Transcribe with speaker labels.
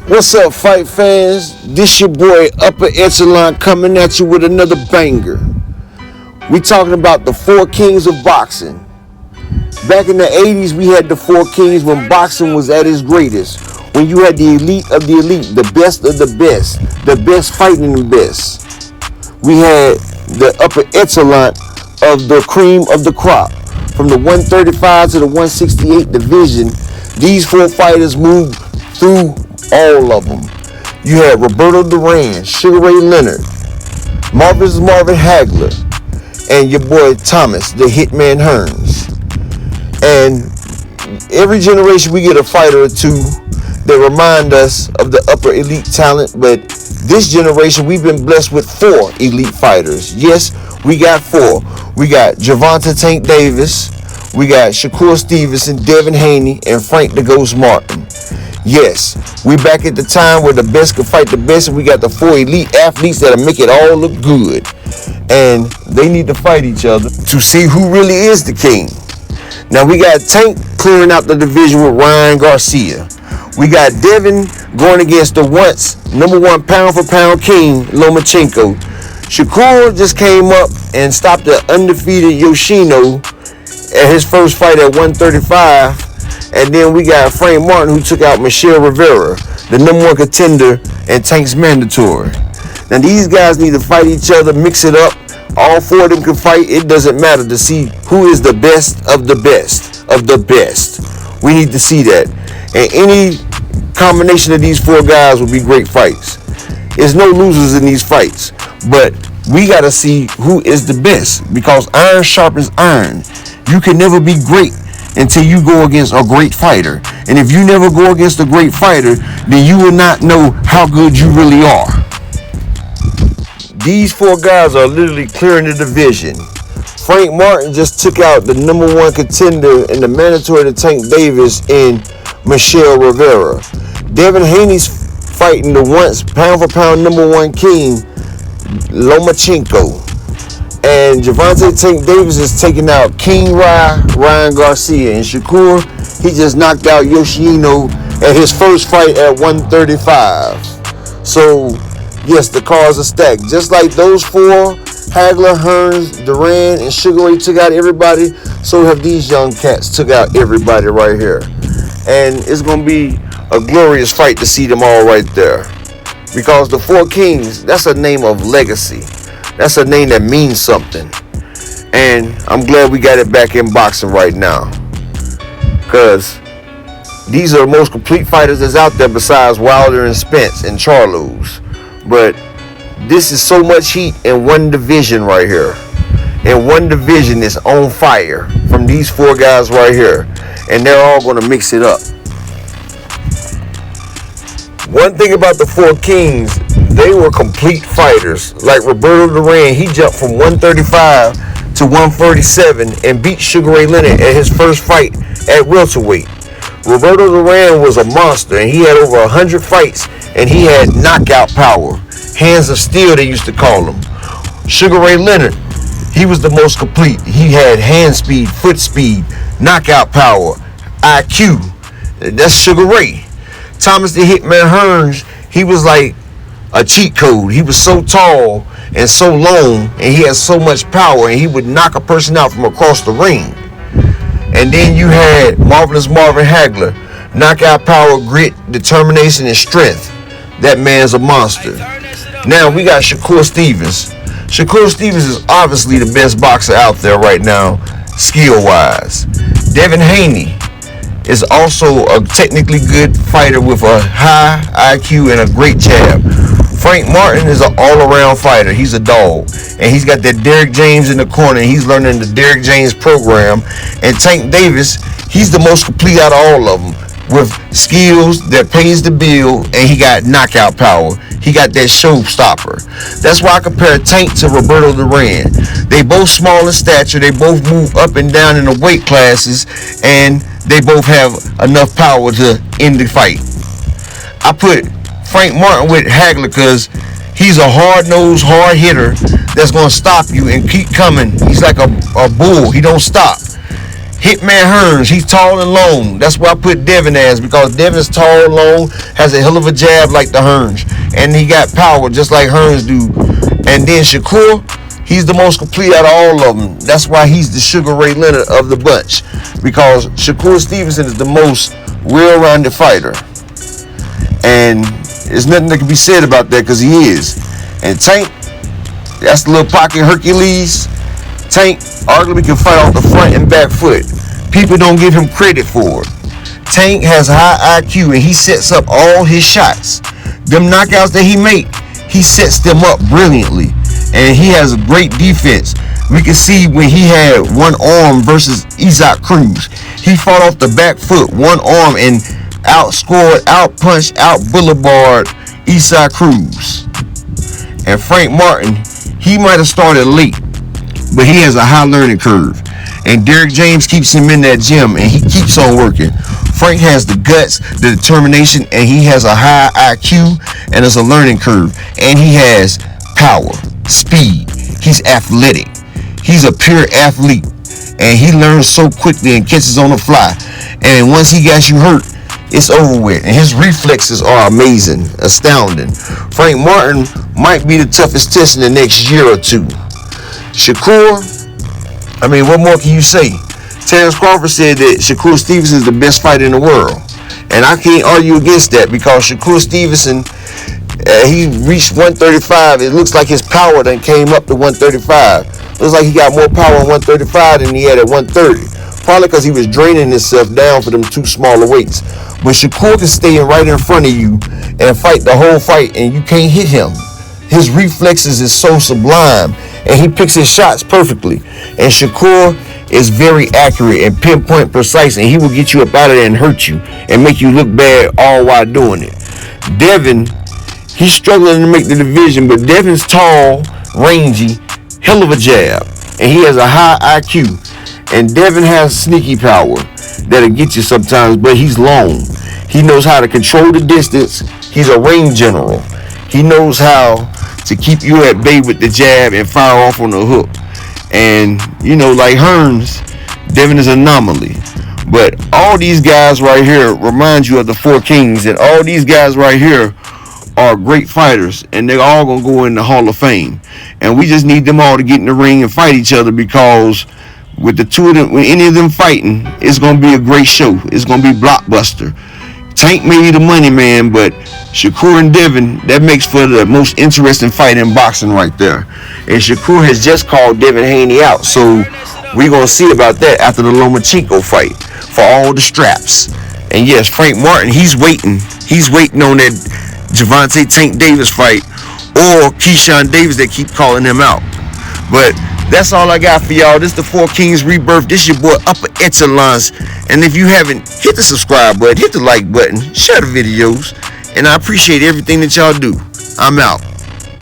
Speaker 1: What's up, fight fans? This your boy Upper Echelon coming at you with another banger. We talking about the four kings of boxing. Back in the 80s, we had the four kings when boxing was at its greatest. When you had the elite of the elite, the best of the best fighting the best. We had the upper echelon of the cream of the crop. From the 135 to the 168 division, these four fighters moved through all of them. You had Roberto Duran, Sugar Ray Leonard, Marvelous Marvin Hagler, and your boy Thomas, the Hitman Hearns. And every generation we get a fighter or two that remind us of the upper elite talent, but this generation we've been blessed with four elite fighters. Yes, we got four. We got Gervonta Tank Davis, we got Shakur Stevenson, Devin Haney, and Frank the Ghost Martin. Yes, we back at the time where the best could fight the best, and we got the four elite athletes that'll make it all look good. And they need to fight each other to see who really is the king. Now we got Tank clearing out the division with Ryan Garcia. We got Devin going against the once number one pound for pound king, Lomachenko. Shakur just came up and stopped the undefeated Yoshino at his first fight at 135. And then we got Frank Martin, who took out Michelle Rivera, the number one contender and Tank's mandatory. Now these guys need to fight each other, mix it up. All four of them can fight. It doesn't matter to see who is the best of the best of the best. We need to see that. And any combination of these four guys will be great fights. There's no losers in these fights. But we got to see who is the best, because iron sharpens iron. You can never be great until you go against a great fighter. And if you never go against a great fighter, then you will not know how good you really are. These four guys are literally clearing the division. Frank Martin just took out the number one contender and the mandatory to Tank Davis in Michelle Rivera. Devin Haney's fighting the once pound for pound number one king, Lomachenko. And Gervonta Tank Davis is taking out King Ryan Garcia. And Shakur, he just knocked out Yoshino at his first fight at 135. So, yes, the cards are stacked. Just like those four, Hagler, Hearns, Duran, and Sugar Ray took out everybody, so have these young cats took out everybody right here. And it's going to be a glorious fight to see them all right there. Because the Four Kings, that's a name of legacy. That's a name that means something. And I'm glad we got it back in boxing right now. Because these are the most complete fighters that's out there besides Wilder and Spence and Charlos. But this is so much heat in one division right here. And one division is on fire from these four guys right here. And they're all going to mix it up. One thing about the Four Kings, they were complete fighters. Like Roberto Duran, he jumped from 135 to 147 and beat Sugar Ray Leonard at his first fight at welterweight. Roberto Duran was a monster, and he had over 100 fights, and he had knockout power. Hands of steel, they used to call him. Sugar Ray Leonard, he was the most complete. He had hand speed, foot speed, knockout power, IQ. That's Sugar Ray. Thomas the Hitman Hearns, he was like a cheat code. He was so tall and so long, and he had so much power, and he would knock a person out from across the ring. And then you had Marvelous Marvin Hagler, knockout power, grit, determination, and strength. That man's a monster. Now we got Shakur Stevens. Shakur Stevens is obviously the best boxer out there right now, skill-wise. Devin Haney is also a technically good fighter with a high IQ and a great jab. Frank Martin is an all-around fighter. He's a dog. And he's got that Derrick James in the corner. And he's learning the Derrick James program. And Tank Davis, he's the most complete out of all of them, with skills that pays the bill, and he got knockout power. He got that showstopper. That's why I compare Tank to Roberto Duran. They both small in stature. They both move up and down in the weight classes, and they both have enough power to end the fight. I put Frank Martin with Hagler because he's a hard-nosed, hard hitter that's going to stop you and keep coming. He's like a bull. He don't stop. Hitman Hearns, he's tall and long. That's why I put Devin as, because Devin is tall, long, has a hell of a jab like the Hearns, and he got power just like Hearns do. And then Shakur, he's the most complete out of all of them. That's why he's the Sugar Ray Leonard of the bunch, because Shakur Stevenson is the most well-rounded fighter. And there's nothing that can be said about that, because he is. And Tank, that's the little pocket Hercules. Tank arguably can fight off the front and back foot. People don't give him credit for it. Tank has high IQ, and he sets up all his shots. Them knockouts that he make, he sets them up brilliantly. And he has a great defense. We can see when he had one arm versus Isaac Cruz. He fought off the back foot, one arm, and outscored, outpunched, out-boulevard Isaac Cruz. And Frank Martin, he might have started late, but he has a high learning curve. And Derrick James keeps him in that gym, and he keeps on working. Frank has the guts, the determination, and he has a high IQ, and there's a learning curve. And he has power, speed. He's athletic. He's a pure athlete, and he learns so quickly and catches on the fly. And once he got you hurt, it's over with. And his reflexes are amazing, astounding. Frank Martin might be the toughest test in the next year or two. Shakur, I mean, what more can you say? Terrence Crawford said that Shakur Stevenson is the best fighter in the world. And I can't argue against that, because Shakur Stevenson, he reached 135. It looks like his power then came up to 135. Looks like he got more power at 135 than he had at 130. Probably because he was draining himself down for them two smaller weights. But Shakur can stay right in front of you and fight the whole fight, and you can't hit him. His reflexes is so sublime, and he picks his shots perfectly. And Shakur is very accurate and pinpoint precise, and he will get you up out of there and hurt you and make you look bad all while doing it. Devin, he's struggling to make the division, but Devin's tall, rangy, hell of a jab, and he has a high IQ. And Devin has sneaky power that'll get you sometimes, but he's long. He knows how to control the distance. He's a ring general. He knows how to keep you at bay with the jab and fire off on the hook. And, you know, like Hearns, Devin is an anomaly. But all these guys right here remind you of the Four Kings, and all these guys right here are great fighters, and they're all going to go in the Hall of Fame. And we just need them all to get in the ring and fight each other, because with the two of them, with any of them fighting, it's going to be a great show. It's going to be blockbuster. Tank may be the money man, but Shakur and Devin, that makes for the most interesting fight in boxing right there. And Shakur has just called Devin Haney out, so we're going to see about that after the Lomachenko fight for all the straps. And yes, Frank Martin, he's waiting. He's waiting on that Gervonta Tank Davis fight, or Keyshawn Davis that keep calling him out. But that's all I got for y'all. This is the Four Kings Rebirth. This is your boy Upper Echelons. And if you haven't, hit the subscribe button, hit the like button, share the videos. And I appreciate everything that y'all do. I'm out.